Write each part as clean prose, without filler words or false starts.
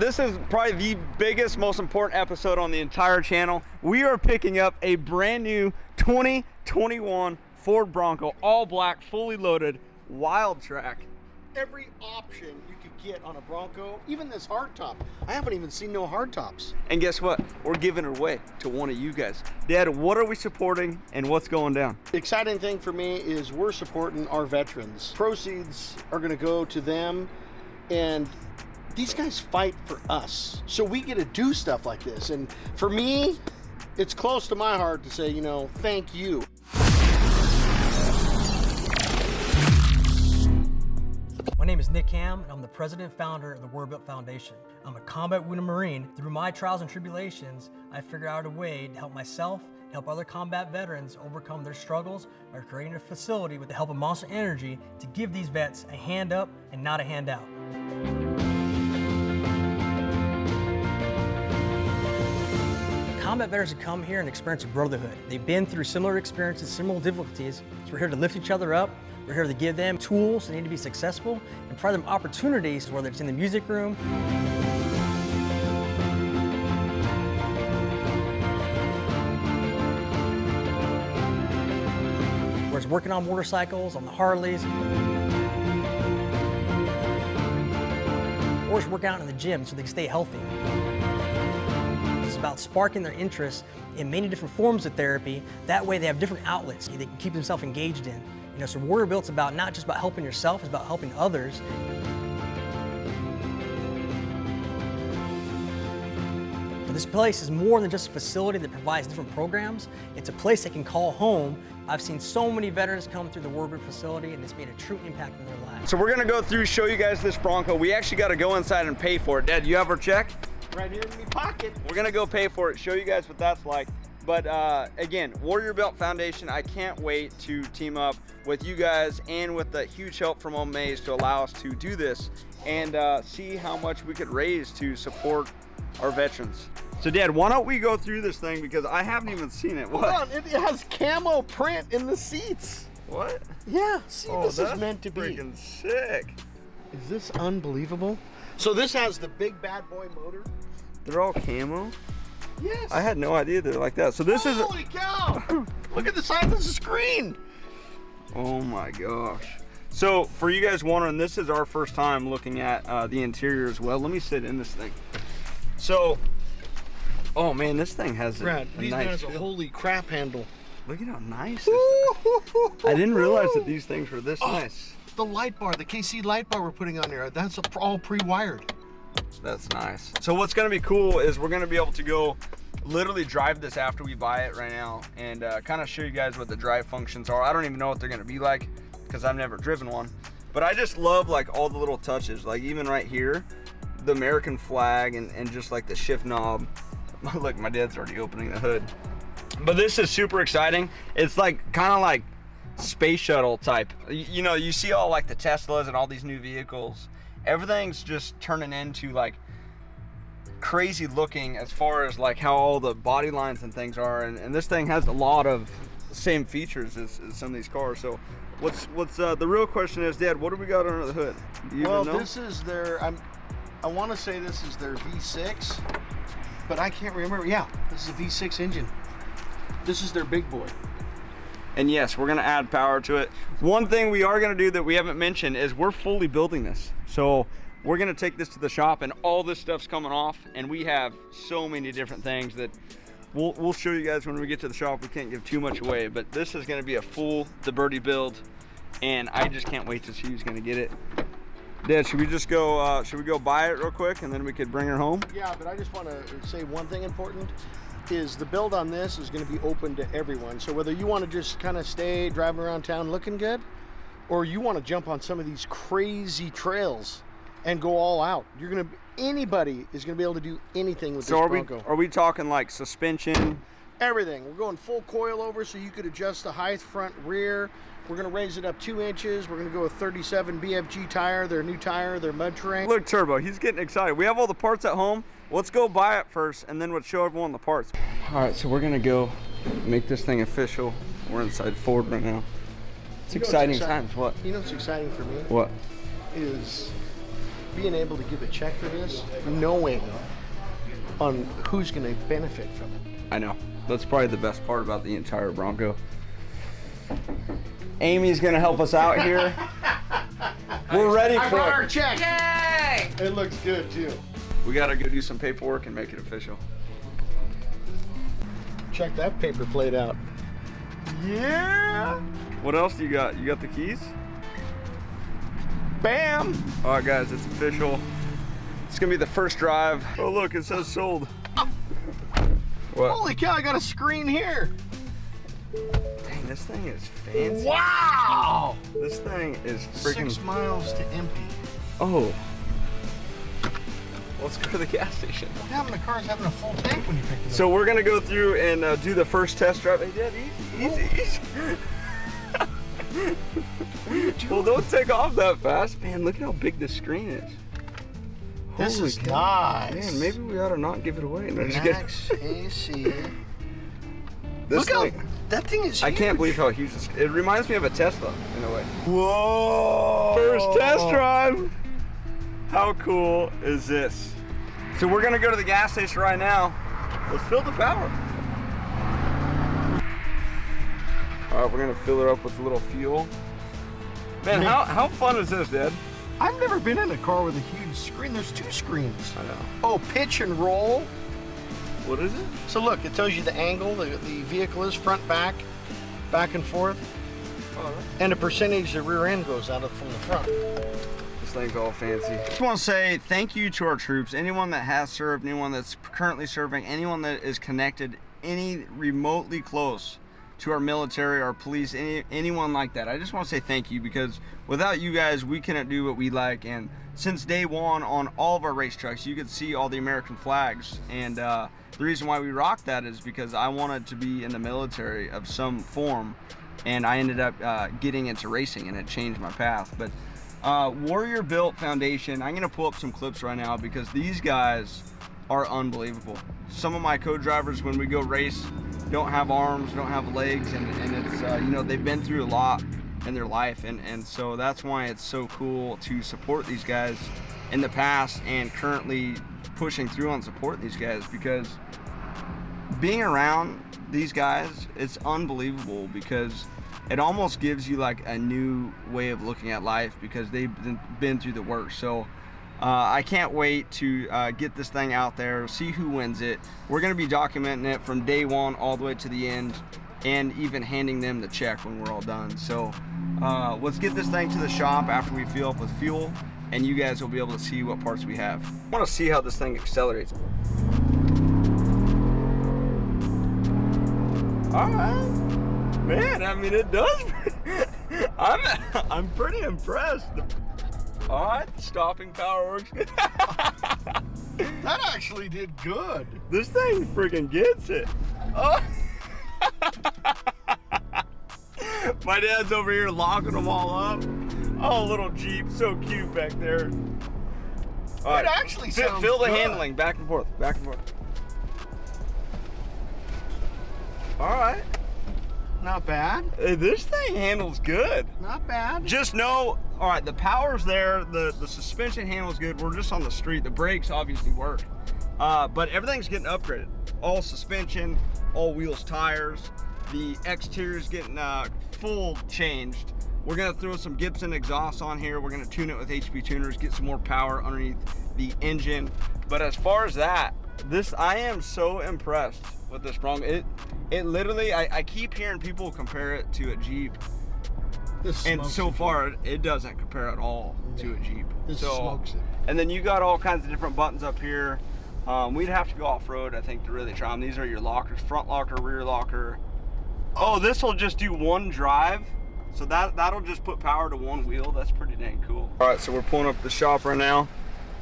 This is probably the biggest, most important episode on the entire channel. We are picking up a brand new 2021 Ford Bronco, all black, fully loaded, wild track. Every option you could get on a Bronco, even this hardtop. I haven't even seen no hardtops. And guess what? We're giving it away to one of you guys. Dad, what are we supporting and what's going down? The exciting thing for me is we're supporting our veterans. Proceeds are gonna go to them, and these guys fight for us. So we get to do stuff like this. And for me, it's close to my heart to say, you know, thank you. My name is Nick Ham, and I'm the president and founder of the Word Built Foundation. I'm a combat wounded Marine. Through my trials and tribulations, I figured out a way to help myself and help other combat veterans overcome their struggles by creating a facility with the help of Monster Energy to give these vets a hand up and not a handout. Combat veterans have come here and experienced a brotherhood. They've been through similar experiences, similar difficulties, so we're here to lift each other up. We're here to give them tools they need to be successful and provide them opportunities, whether it's in the music room, where it's working on motorcycles, on the Harleys, or it's working out in the gym so they can stay healthy. It's about sparking their interest in many different forms of therapy. That way they have different outlets they can keep themselves engaged in. You know, so Warrior Built's about not just about helping yourself, it's about helping others. But this place is more than just a facility that provides different programs. It's a place they can call home. I've seen so many veterans come through the Warrior Built facility, and it's made a true impact in their lives. So we're gonna go through, show you guys this Bronco. We actually gotta go inside and pay for it. Dad, you have our check? Right here in my pocket. We're gonna go pay for it, show you guys what that's like. But again, Warrior Built Foundation, I can't wait to team up with you guys and with the huge help from Old Mays to allow us to do this and see how much we could raise to support our veterans. So Dad, why don't we go through this thing, because I haven't even seen it. What? Hold on, it has camo print in the seats. What? Yeah, see, this is meant to be. Freaking sick. Is this unbelievable? So this has the big bad boy motor. They're all camo? Yes. I had no idea they're like that. So this is. Holy cow! Look at the size of the screen. Oh my gosh. So for you guys wondering, this is our first time looking at the interior as well. Let me sit in this thing. So, oh man, this thing has a These nice guys feel. a holy crap handle. Look at how nice this is. I didn't realize that these things were this nice. The light bar, the KC light bar we're putting on there, that's all pre-wired. That's nice. So what's gonna be cool is we're gonna be able to go literally drive this after we buy it right now and kind of show you guys what the drive functions are. I don't even know what they're gonna be like because I've never driven one. But I just love like all the little touches, like even right here, the American flag and just like the shift knob. Look, my dad's already opening the hood. But this is super exciting. It's like kind of like space shuttle type. You know, you see all like the Teslas and all these new vehicles. Everything's just turning into like crazy looking as far as like how all the body lines and things are, and this thing has a lot of same features as some of these cars. So what's the real question is, Dad, what do we got under the hood? Do you even know? This is their I want to say this is their V6, but I can't remember. Yeah, this is a V6 engine. This is their big boy. And yes, we're gonna add power to it. One thing we are gonna do that we haven't mentioned is we're fully building this. So we're gonna take this to the shop and all this stuff's coming off, and we have so many different things that we'll show you guys when we get to the shop. We can't give too much away, but this is gonna be a full Deberti build, and I just can't wait to see who's gonna get it. Dad, should we just go, should we go buy it real quick and then we could bring her home? Yeah, but I just want to say one thing important is the build on this is going to be open to everyone. So whether you want to just kind of stay driving around town looking good, or you want to jump on some of these crazy trails and go all out, anybody is going to be able to do anything with this Bronco. Are we talking like suspension? Everything. We're going full coil over so you could adjust the height, front, rear. We're going to raise it up 2 inches. We're going to go with 37 BFG tire, their new tire, their mud terrain. Look, Turbo, he's getting excited. We have all the parts at home. Let's go buy it first, and then we'll show everyone the parts. All right, so we're going to go make this thing official. We're inside Ford right now. It's exciting times. What? You know what's exciting for me? What? Is being able to give a check for this, knowing on who's going to benefit from it. I know. That's probably the best part about the entire Bronco. Amy's going to help us out here. We're ready for it. Our check. Yay! It looks good too. We got to go do some paperwork and make it official. Check that paper plate out. Yeah. What else do you got? You got the keys? Bam! All right, guys, it's official. It's gonna be the first drive. Oh, look, it says sold. What? Holy cow, I got a screen here. Dang, this thing is fancy. Wow! This thing is freaking. 6 miles to empty. Oh. Let's go to the gas station. What happened to cars having a full tank when you picked it up? So we're gonna go through and do the first test drive. Hey, Dad, easy. Well, don't take off that fast. Man, look at how big this screen is. This Holy is cow. nice. Man, maybe we ought to not give it away. No, just kidding. Max AC. This Look how thing, that thing is huge. I can't believe how huge this is. It reminds me of a Tesla in a way. Whoa! First test drive. How cool is this? So we're gonna go to the gas station right now. Let's fill the power. All right, we're gonna fill her up with a little fuel. Man, how fun is this, Dad? I've never been in a car with a huge screen. There's 2 screens. I know. Oh, pitch and roll. What is it? So look, it tells you the angle the vehicle is, front, back and forth, and a percentage the rear end goes out of from the front. This thing's all fancy. I just want to say thank you to our troops. Anyone that has served, anyone that's currently serving, anyone that is connected any remotely close to our military, our police, anyone like that. I just want to say thank you, because without you guys, we couldn't do what we like. And since day one on all of our race trucks, you could see all the American flags. And the reason why we rocked that is because I wanted to be in the military of some form. And I ended up getting into racing, and it changed my path. But Warrior Built Foundation, I'm gonna pull up some clips right now because these guys are unbelievable. Some of my co-drivers, when we go race, don't have arms, don't have legs, and it's you know, they've been through a lot in their life, and so that's why it's so cool to support these guys in the past and currently pushing through on supporting these guys, because being around these guys, it's unbelievable, because it almost gives you like a new way of looking at life, because they've been through the work. So I can't wait to get this thing out there, see who wins it. We're gonna be documenting it from day one all the way to the end, and even handing them the check when we're all done. So let's get this thing to the shop after we fill up with fuel, and you guys will be able to see what parts we have. I wanna see how this thing accelerates. All right, man, I mean, it does. I'm pretty impressed. All right, stopping power works good. That actually did good. This thing freaking gets it. Oh. My dad's over here locking them all up. Oh, little Jeep, so cute back there. All right, actually sounds feel the good. handling, back and forth, back and forth. All right. Not bad. Hey, this thing handles good. Not bad. Just know, all right, the power's there, the suspension handles good. We're just on the street. The brakes obviously work, but everything's getting upgraded. All suspension, all wheels, tires. The exterior's getting full changed. We're gonna throw some Gibson exhaust on here. We're gonna tune it with HP tuners, get some more power underneath the engine. But as far as that, I am so impressed with this Bronco. It literally, I keep hearing people compare it to a Jeep, and so far it doesn't compare at all to a Jeep. This smokes it. And then you got all kinds of different buttons up here. We'd have to go off-road, I think, to really try them. These are your lockers, front locker, rear locker. Oh, this will just do one drive, so that'll just put power to one wheel. That's pretty dang cool. All right, so we're pulling up the shop right now.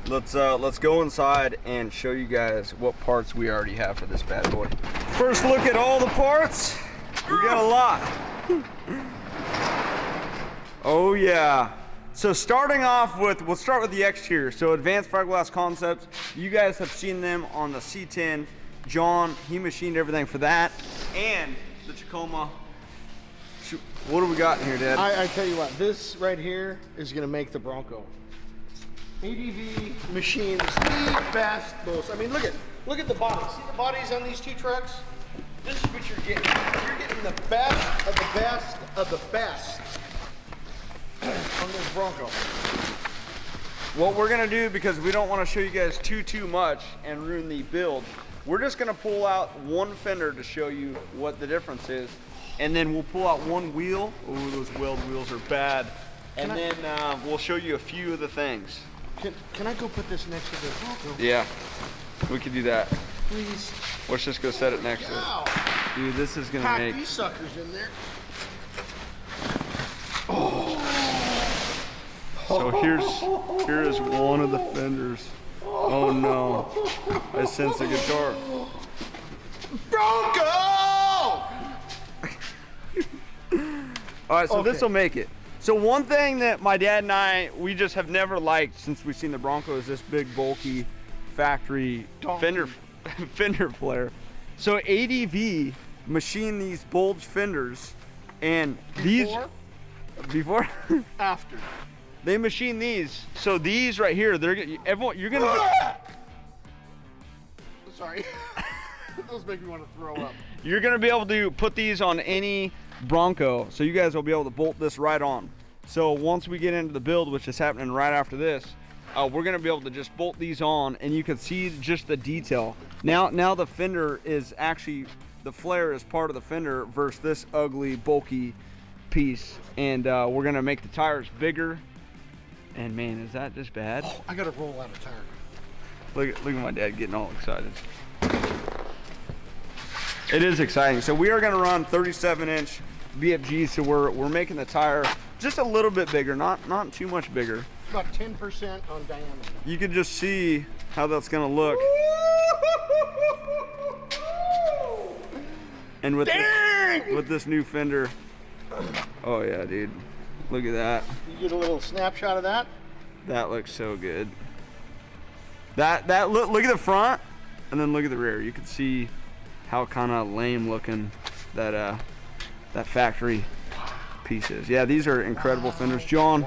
Let's go inside and show you guys what parts we already have for this bad boy. First look at all the parts. We got a lot. Oh yeah. So starting off with, we'll start with the exterior. So Advanced Fiberglass Concepts. You guys have seen them on the C10. John, he machined everything for that. And the Tacoma. What do we got in here, Dad? I tell you what, this right here is gonna make the Bronco. ADV machines the best, most. I mean, look at the bodies. See the bodies on these two trucks? This is what you're getting. You're getting the best of the best of the best on this Bronco. What we're gonna do, because we don't want to show you guys too much and ruin the build, we're just gonna pull out one fender to show you what the difference is, and then we'll pull out one wheel. Oh, those weld wheels are bad. And then we'll show you a few of the things. Can I go put this next to the Bronco? Yeah, we could do that. Please. Let's just go set it next to it. Dude, this is gonna Pack make... these suckers in there. So here is one of the fenders. Oh no, I sense a guitar. Bronco! All right, so this will make it. So one thing that my dad and I, we just have never liked since we've seen the Bronco is this big bulky factory fender flare. So ADV machined these bulge fenders, and before After. they machine these. So these right here, you're gonna Sorry. Those make me want to throw up. You're gonna be able to put these on any Bronco, so you guys will be able to bolt this right on. So once we get into the build, which is happening right after this, we're gonna be able to just bolt these on, and you can see just the detail. Now the fender is actually, the flare is part of the fender versus this ugly, bulky piece. And we're gonna make the tires bigger. And man, is that just bad? Oh, I gotta roll out a tire. Look at my dad getting all excited. It is exciting. So we are gonna run 37-inch BFGs, so we're making the tire just a little bit bigger, not too much bigger. About 10% on diameter. You can just see how that's gonna look. And with this new fender, oh yeah, dude, look at that. You get a little snapshot of that. That looks so good. That look at the front, and then look at the rear. You can see how kind of lame looking that factory piece is. Yeah, these are incredible fenders. John,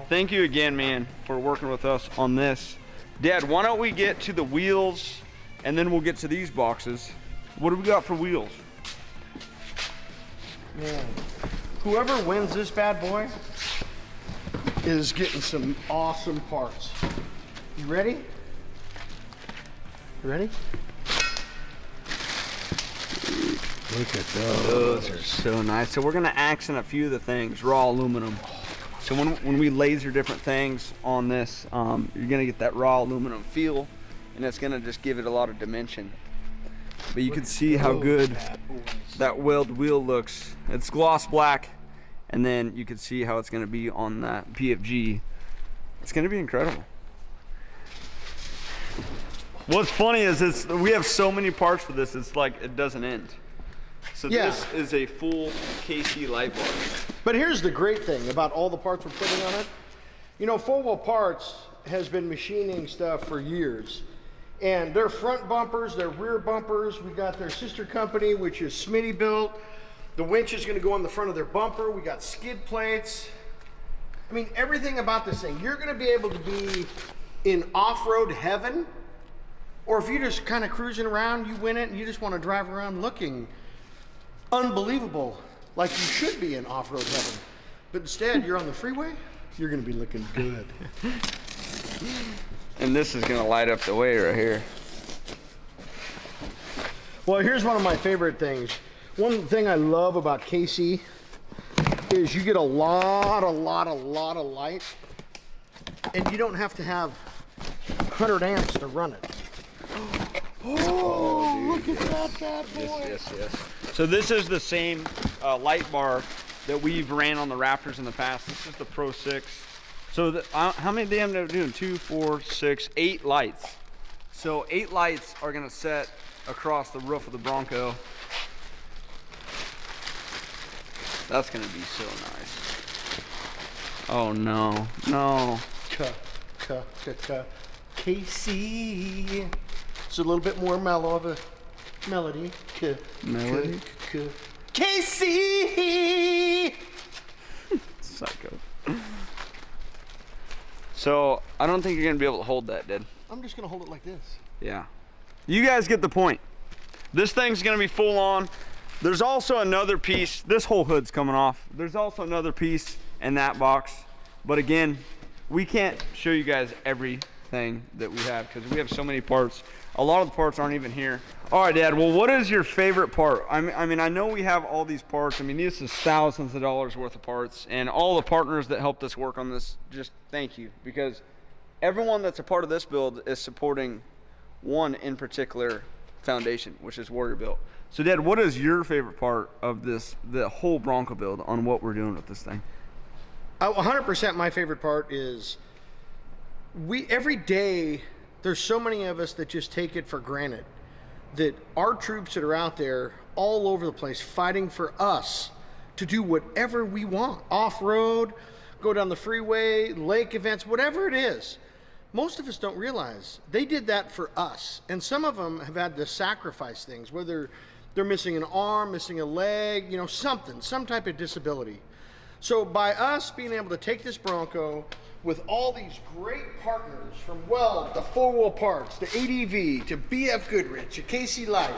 thank you again, man, for working with us on this. Dad, why don't we get to the wheels, and then we'll get to these boxes. What do we got for wheels? Man, whoever wins this bad boy is getting some awesome parts. You ready? You ready? Look at those. Those are so nice. So we're gonna accent a few of the things, raw aluminum. So when we laser different things on this, you're gonna get that raw aluminum feel, and it's gonna just give it a lot of dimension. But you can see how good that weld wheel looks. It's gloss black, and then you can see how it's gonna be on that PFG. It's gonna be incredible. What's funny is we have so many parts for this, it's like it doesn't end. So this is a full KC light bar. But here's the great thing about all the parts we're putting on it. You know, Full Wheel Parts has been machining stuff for years. And their front bumpers, their rear bumpers, we got their sister company, which is Smitty built. The winch is gonna go on the front of their bumper. We got skid plates. I mean, everything about this thing. You're gonna be able to be in off-road heaven, or if you're just kind of cruising around, you win it and you just wanna drive around looking unbelievable, like you should be in off-road heaven. But instead, you're on the freeway, you're gonna be looking good. And this is gonna light up the way right here. Well, here's one of my favorite things. One thing I love about KC is you get a lot of light, and you don't have to have 100 amps to run it. Oh, look at that bad boy. Yes. So this is the same light bar that we've ran on the Raptors in the past. This is the Pro 6. So how many damn are we doing? 2, 4, 6, 8 lights. So 8 lights are gonna set across the roof of the Bronco. That's gonna be so nice. Oh no. KC. It's a little bit more mellow of a melody. Melody? KC! Psycho. So I don't think you're gonna be able to hold that, Dad. I'm just gonna hold it like this. Yeah. You guys get the point. This thing's gonna be full on. There's also another piece. This whole hood's coming off. There's also another piece in that box. But again, we can't show you guys everything that we have because we have so many parts. A lot of the parts aren't even here. All right, Dad, well, what is your favorite part? I mean, I know we have all these parts. I mean, this is thousands of dollars worth of parts, and all the partners that helped us work on this, just thank you, because everyone that's a part of this build is supporting one in particular foundation, which is Warrior Built. So, Dad, what is your favorite part of this, the whole Bronco build, on what we're doing with this thing? 100% my favorite part is every day, there's so many of us that just take it for granted that our troops that are out there all over the place fighting for us to do whatever we want. Off-road, go down the freeway, lake events, whatever it is. Most of us don't realize they did that for us. And some of them have had to sacrifice things, whether they're missing an arm, missing a leg, you know, something, some type of disability. So by us being able to take this Bronco with all these great partners from Weld to 4-Wheel Parts to ADV to BF Goodrich to KC Light,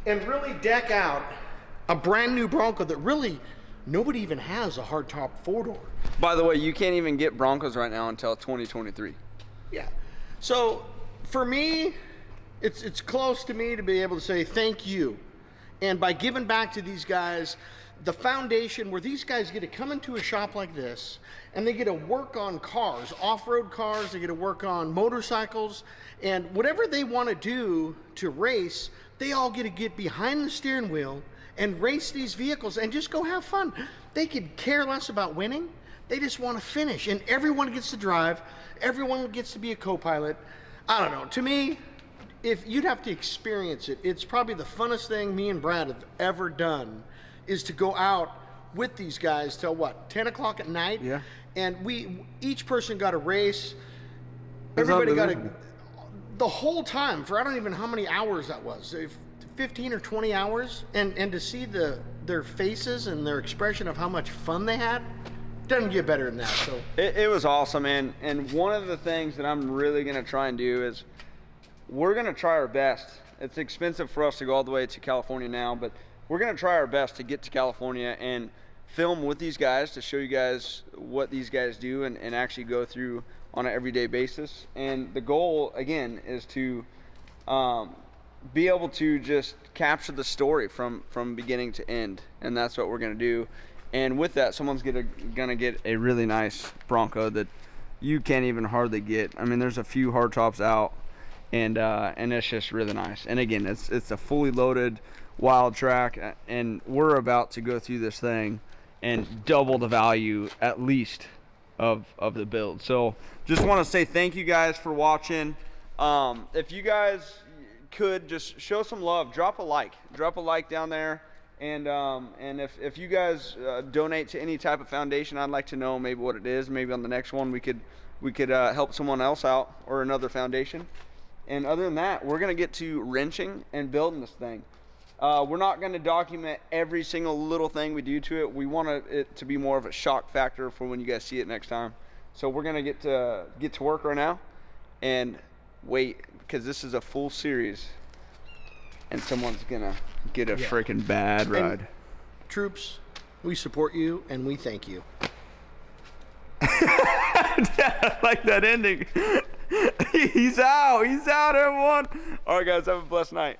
and really deck out a brand new Bronco that really nobody even has a hardtop 4-door. By the way, you can't even get Broncos right now until 2023. Yeah. So for me, it's close to me to be able to say thank you. And by giving back to these guys, the foundation where these guys get to come into a shop like this and they get to work on cars, off-road cars, they get to work on motorcycles, and whatever they want to do to race, they all get to get behind the steering wheel and race these vehicles and just go have fun. They could care less about winning. They just want to finish, and everyone gets to drive. Everyone gets to be a co-pilot. I don't know. To me, if you'd have to experience it, it's probably the funnest thing me and Brad have ever done, is to go out with these guys till what, 10 o'clock at night? Yeah. And each person got a race. Everybody got the whole time for I don't even know how many hours that was, 15 or 20 hours. And to see their faces and their expression of how much fun they had, doesn't get better than that. So it was awesome, man. And one of the things that I'm really gonna try and do is we're gonna try our best. It's expensive for us to go all the way to California now, but we're gonna try our best to get to California and film with these guys to show you guys what these guys do and actually go through on an everyday basis. And the goal, again, is to be able to just capture the story from beginning to end. And that's what we're gonna do. And with that, someone's gonna get a really nice Bronco that you can't even hardly get. I mean, there's a few hard tops out, and it's just really nice. And again, it's a fully loaded wild track, and we're about to go through this thing and double the value at least of the build. So just want to say thank you guys for watching. If you guys could just show some love, drop a like down there. And if you guys donate to any type of foundation, I'd like to know maybe what it is. Maybe on the next one we could help someone else out, or another foundation. And other than that, we're gonna get to wrenching and building this thing. We're not gonna document every single little thing we do to it. We want it to be more of a shock factor for when you guys see it next time. So we're gonna get to work right now and wait, because this is a full series. And someone's gonna get a freaking bad ride. And troops, we support you and we thank you. I like that ending. He's out, everyone. All right, guys, have a blessed night.